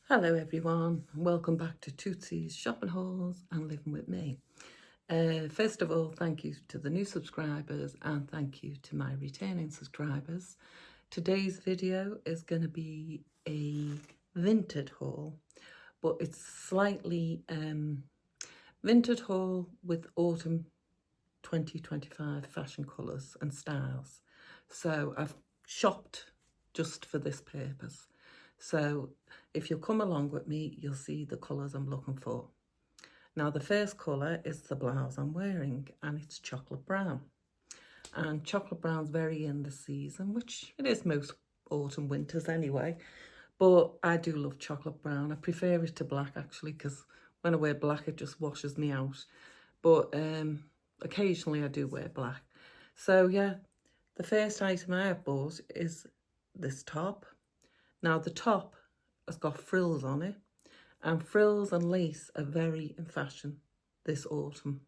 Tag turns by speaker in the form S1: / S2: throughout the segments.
S1: Hello everyone, welcome back to Tootsie's Shopping Hauls and Living with me. First of all, thank you to the new subscribers and thank you to my returning subscribers. Today's video is going to be a Vinted haul, but it's slightly Vinted haul with autumn 2025 fashion colours and styles. So I've shopped just for this purpose. So if you come along with me, you'll see the colours I'm looking for. Now the first colour is the blouse I'm wearing and it's chocolate brown. And chocolate brown's very in the season, which it is most autumn winters anyway. But I do love chocolate brown. I prefer it to black actually, because when I wear black it just washes me out. But occasionally I do wear black. So yeah, the first item I have bought is this top. Now the top has got frills on it, and frills and lace are very in fashion this autumn.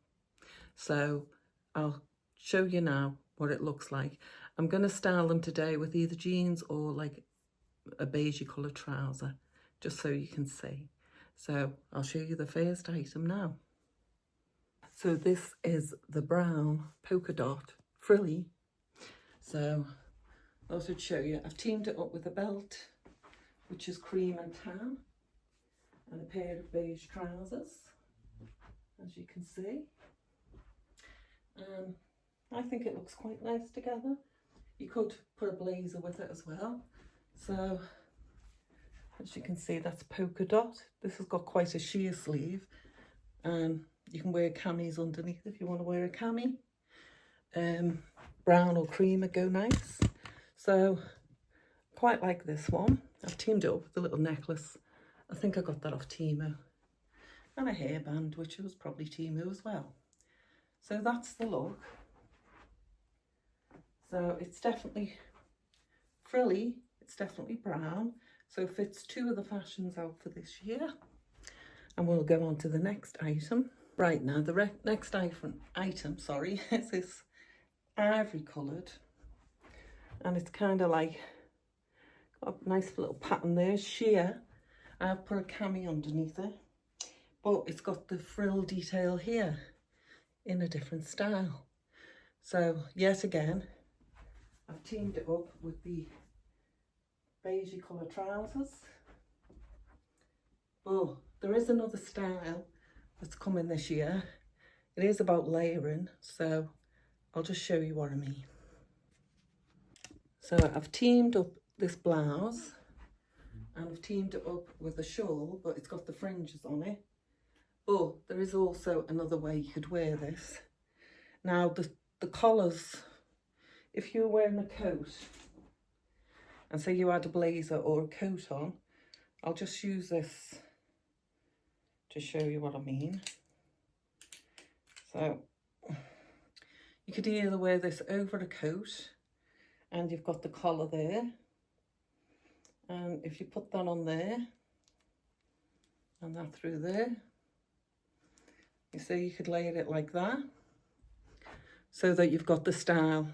S1: So I'll show you now what it looks like. I'm going to style them today with either jeans or like a beigey colour trouser, just so you can see. So I'll show you the first item now. So this is the brown polka dot frilly. So I should show you, I've teamed it up with a belt, which is cream and tan, and a pair of beige trousers, as you can see. I think it looks quite nice together. You could put a blazer with it as well. So, as you can see, that's polka dot. This has got quite a sheer sleeve, and you can wear camis underneath if you want to wear a cami. Brown or cream would go nice. So, quite like this one. I've teamed it up with a little necklace. I think I got that off Temu. And a hairband, which was probably Temu as well. So that's the look. So it's definitely frilly, it's definitely brown. So it fits two of the fashions out for this year. And we'll go on to the next item. Right now, the next item, is this ivory coloured. And it's kind of like, got a nice little pattern there, sheer. I've put a cami underneath it, but it's got the frill detail here in a different style. So yet again, I've teamed it up with the beigey colour trousers. But there is another style that's coming this year. It is about layering, so I'll just show you what I mean. So I've teamed up this blouse, and I've teamed it up with a shawl, but it's got the fringes on it. But there is also another way you could wear this. Now the collars, if you were wearing a coat, and say you had a blazer or a coat on, I'll just use this to show you what I mean. So you could either wear this over a coat, and you've got the collar there. And if you put that on there, and that through there, you see you could layer it like that, so that you've got the style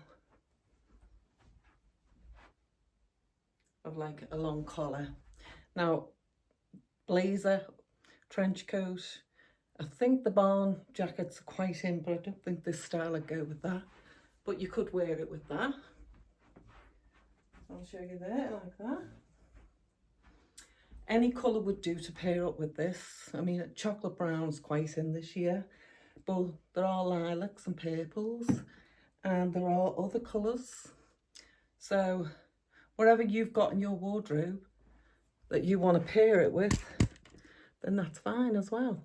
S1: of like a long collar. Now, blazer, trench coat, I think the barn jackets are quite in, but I don't think this style would go with that. But you could wear it with that. I'll show you there, like that. Any colour would do to pair up with this. I mean, chocolate brown's quite in this year, but there are lilacs and purples, and there are other colours. So whatever you've got in your wardrobe that you want to pair it with, then that's fine as well.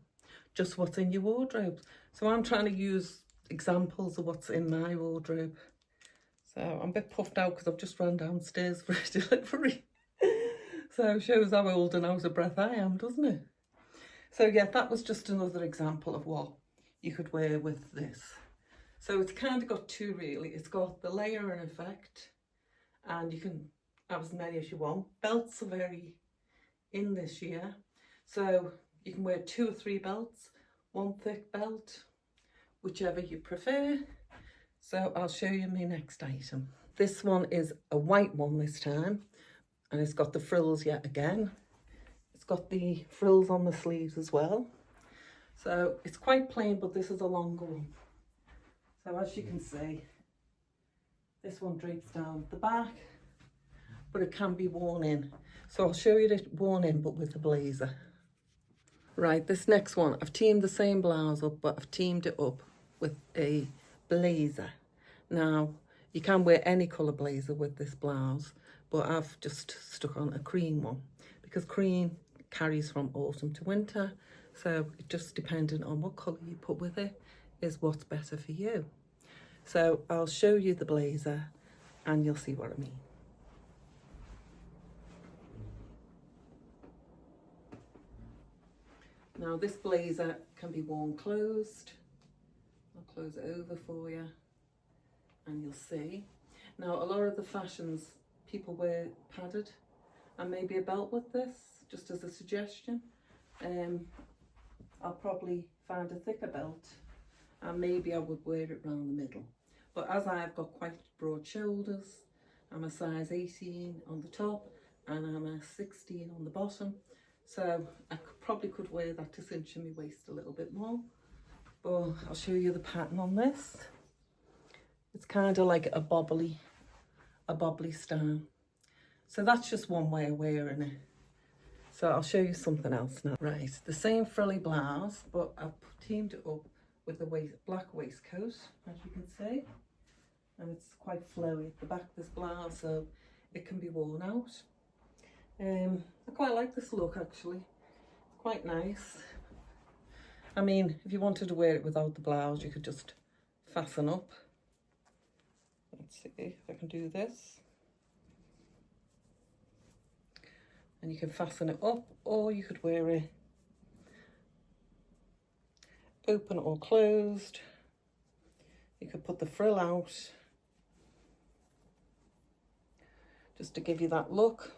S1: Just what's in your wardrobe. So I'm trying to use examples of what's in my wardrobe. So I'm a bit puffed out because I've just run downstairs for a delivery. So it shows how old and out of breath I am, doesn't it? So yeah, that was just another example of what you could wear with this. So it's kind of got two really. It's got the layering effect, and you can have as many as you want. Belts are very in this year. So you can wear 2 or 3 belts, one thick belt, whichever you prefer. So I'll show you my next item. This one is a white one this time, and it's got the frills yet again. It's got the frills on the sleeves as well. So it's quite plain, but this is a longer one. So as you can see, this one drapes down the back, but it can be worn in. So I'll show you it worn in, but with the blazer. Right, this next one, I've teamed the same blouse up, but I've teamed it up with a blazer. Now, you can wear any colour blazer with this blouse, but I've just stuck on a cream one because cream carries from autumn to winter. So it just depending on what colour you put with it is what's better for you. So I'll show you the blazer and you'll see what I mean. Now this blazer can be worn closed. I'll close it over for you and you'll see. Now a lot of the fashions people wear padded and maybe a belt with this, just as a suggestion. I'll probably find a thicker belt and maybe I would wear it round the middle. But as I've got quite broad shoulders, I'm a size 18 on the top and I'm a 16 on the bottom. So I probably could wear that to cinch my waist a little bit more. But I'll show you the pattern on this. It's kind of like a bobbly style. So that's just one way of wearing it. So I'll show you something else now. Right, the same frilly blouse, but I've teamed it up with a black waistcoat, as you can see. And it's quite flowy at the back of this blouse, so it can be worn out. I quite like this look actually, it's quite nice. I mean, if you wanted to wear it without the blouse, you could just fasten up. Let's see if I can do this. And you can fasten it up, or you could wear it open or closed. You could put the frill out, just to give you that look.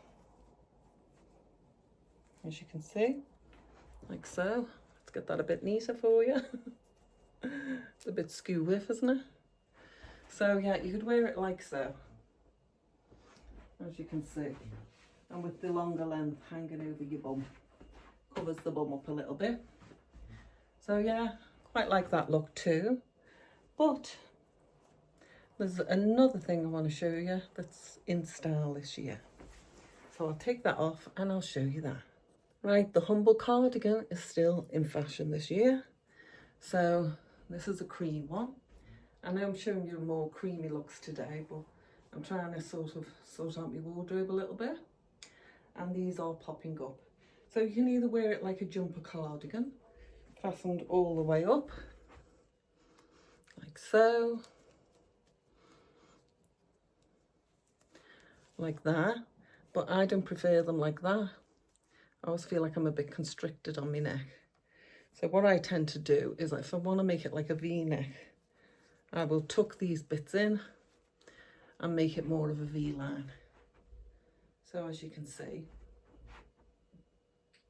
S1: As you can see, like so. Let's get that a bit neater for you. It's a bit skew whiff, isn't it? So yeah, you could wear it like so, as you can see. And with the longer length hanging over your bum, covers the bum up a little bit. So yeah, quite like that look too. But there's another thing I want to show you that's in style this year. So I'll take that off and I'll show you that. Right, the humble cardigan is still in fashion this year. So this is a cream one. I know I'm showing you more creamy looks today, but I'm trying to sort out my wardrobe a little bit. And these are popping up. So you can either wear it like a jumper cardigan, fastened all the way up, like so, like that. But I don't prefer them like that. I always feel like I'm a bit constricted on my neck. So what I tend to do is, if I want to make it like a V-neck, I will tuck these bits in and make it more of a V-line. So as you can see.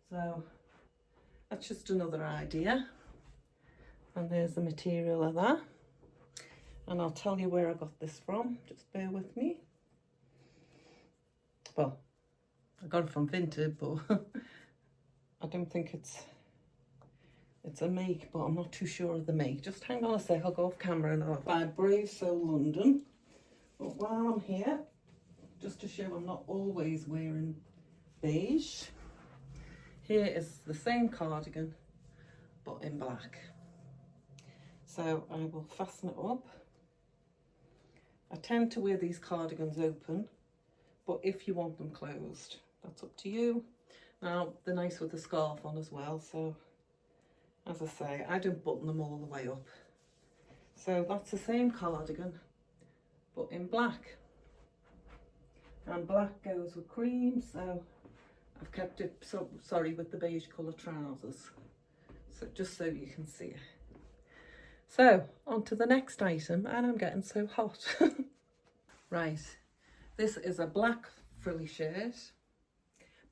S1: So that's just another idea. And there's the material of that. And I'll tell you where I got this from. Just bear with me. Well, I got it from Vinted, but I don't think it's a make, but I'm not too sure of the make. Just hang on a sec, I'll go off camera and I'll buy Brave Soul London. But while I'm here, just to show I'm not always wearing beige, here is the same cardigan, but in black. So I will fasten it up. I tend to wear these cardigans open, but if you want them closed, that's up to you. Now, they're nice with the scarf on as well, so as I say, I don't button them all the way up. So that's the same cardigan, but in black. And black goes with cream, so I've kept it, with the beige colour trousers. So just so you can see it. So, on to the next item, and I'm getting so hot. Right, this is a black frilly shirt,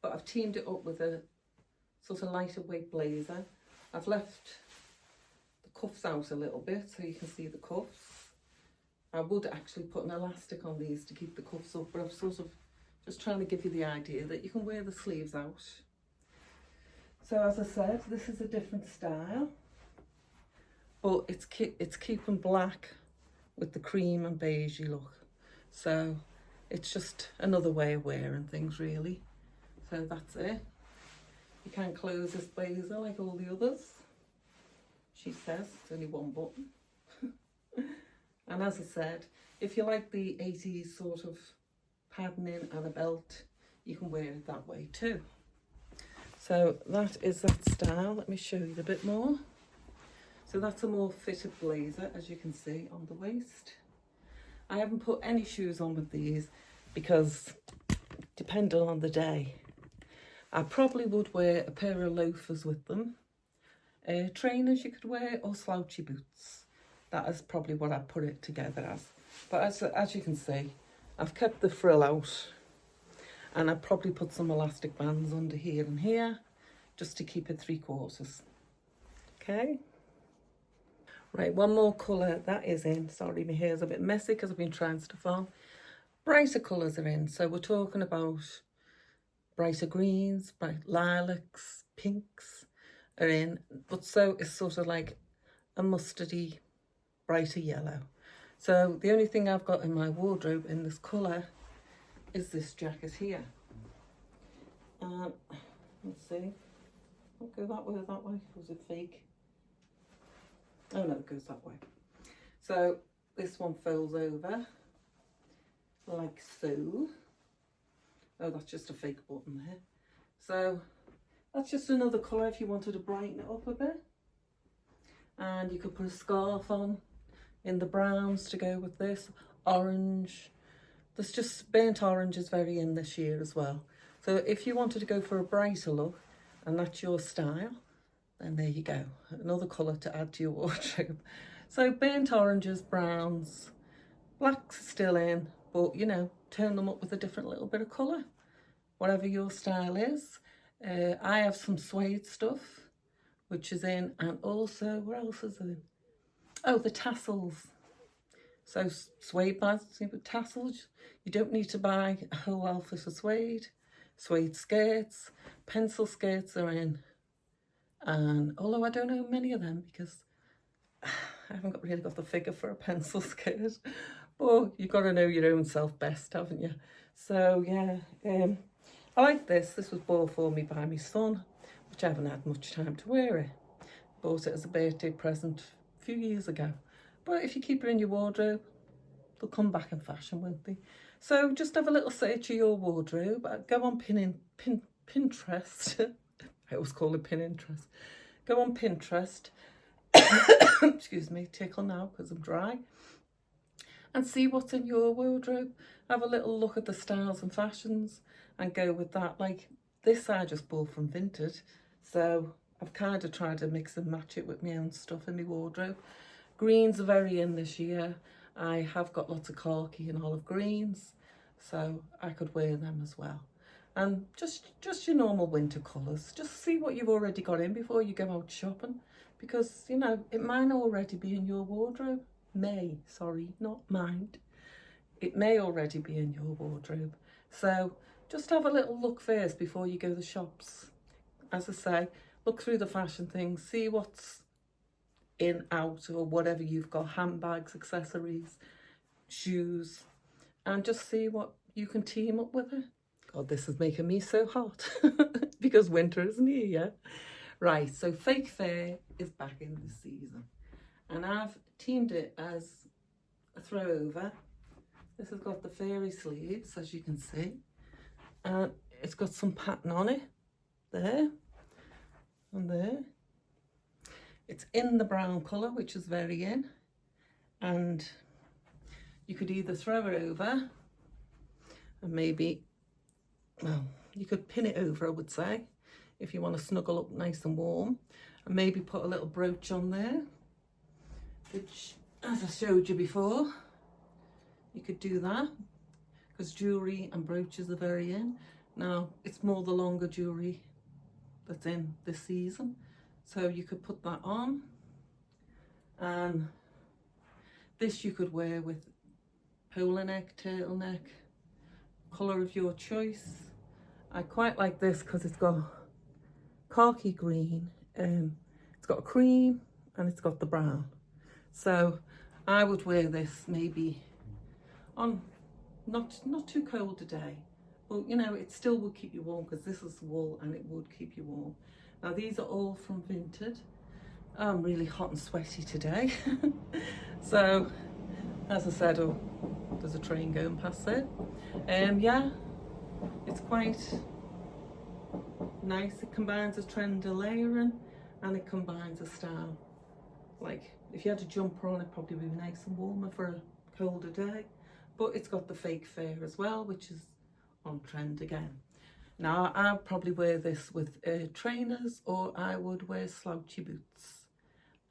S1: but I've teamed it up with a sort of lighter weight blazer. I've left the cuffs out a little bit so you can see the cuffs. I would actually put an elastic on these to keep the cuffs up, but I've sort of just trying to give you the idea that you can wear the sleeves out. So as I said, this is a different style, but it's keeping black with the cream and beigey look. So it's just another way of wearing things really. So that's it. You can't close this blazer like all the others. She says it's only one button. And as I said, if you like the 80s sort of patterning and a belt, you can wear it that way too. So that is that style. Let me show you a bit more. So that's a more fitted blazer, as you can see on the waist. I haven't put any shoes on with these because depending on the day, I probably would wear a pair of loafers with them. Trainers you could wear, or slouchy boots. That is probably what I put it together as. But as you can see, I've kept the frill out, and I probably put some elastic bands under here and here just to keep it 3/4. Okay. Right, one more colour that is in. Sorry, my hair's a bit messy because I've been trying stuff on. Brighter colours are in. So we're talking about brighter greens, bright lilacs, pinks are in. But so it's sort of like a mustardy, brighter yellow. So the only thing I've got in my wardrobe in this colour is this jacket here. Let's see. I'll go that way or that way. Was it fake? Oh no, it goes that way. So this one folds over like so. Oh, that's just a fake button there. So that's just another colour if you wanted to brighten it up a bit. And you could put a scarf on in the browns to go with this. Orange. There's just burnt orange is very in this year as well. So if you wanted to go for a brighter look and that's your style, then there you go. Another colour to add to your wardrobe. So burnt oranges, browns, blacks still in, but you know, turn them up with a different little bit of colour. Whatever your style is. I have some suede stuff, which is in, and also, what else is in? Oh, the tassels. So suede bags with tassels. You don't need to buy a whole outfit of suede. Suede skirts, pencil skirts are in. And although I don't know many of them because I haven't really got the figure for a pencil skirt, but you've got to know your own self best, haven't you? So yeah, I like this. This was bought for me by my son, which I haven't had much time to wear it. Bought it as a birthday present a few years ago. But if you keep it in your wardrobe, they'll come back in fashion, won't they? So just have a little search of your wardrobe. Go on Pinterest. I always call it Pinterest. Go on Pinterest. Excuse me, tickle now because I'm dry. And see what's in your wardrobe. Have a little look at the styles and fashions and go with that. Like this I just bought from Vinted. So I've kind of tried to mix and match it with my own stuff in my wardrobe. Greens are very in this year. I have got lots of khaki and olive greens, so I could wear them as well. And just your normal winter colours. Just see what you've already got in before you go out shopping, because you know it might already be in your wardrobe. Sorry, not mind. It may already be in your wardrobe. So just have a little look first before you go to the shops. As I say, look through the fashion things, see what's in, out, or whatever you've got, handbags, accessories, shoes, and just see what you can team up with it. God, this is making me so hot because winter isn't here yet. Right, so fake fur is back in this season, and I've teamed it as a throw over. This has got the fairy sleeves, as you can see, and it's got some pattern on it there and there. It's in the brown colour, which is very in, and you could either throw it over and maybe, well, you could pin it over, I would say, if you want to snuggle up nice and warm, and maybe put a little brooch on there, which, as I showed you before, you could do that, because jewellery and brooches are very in. Now, it's more the longer jewellery that's in this season. So you could put that on, and this you could wear with polo neck, turtleneck, colour of your choice. I quite like this because it's got khaki green, it's got a cream and it's got the brown. So I would wear this maybe on not too cold a day, but you know, it still would keep you warm because this is wool and it would keep you warm. Now these are all from Vinted. I'm really hot and sweaty today. So as I said, oh, there's a train going past there. Yeah, it's quite nice. It combines a trend of layering and it combines a style. Like if you had a jumper on, it probably would be nice and warmer for a colder day. But it's got the fake fur as well, which is on trend again. Now I'd probably wear this with trainers, or I would wear slouchy boots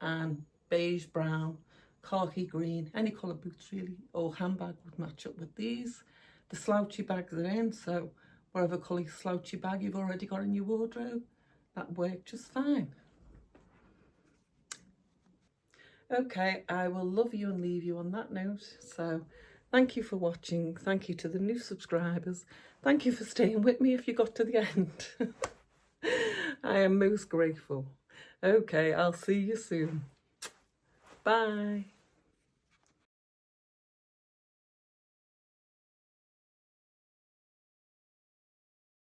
S1: and beige, brown, khaki green, any colour boots really, or handbag would match up with these. The slouchy bags are in, so whatever colour slouchy bag you've already got in your wardrobe, that worked just fine. Okay, I will love you and leave you on that note. So thank you for watching. Thank you to the new subscribers. Thank you for staying with me if you got to the end. I am most grateful. Okay, I'll see you soon. Bye.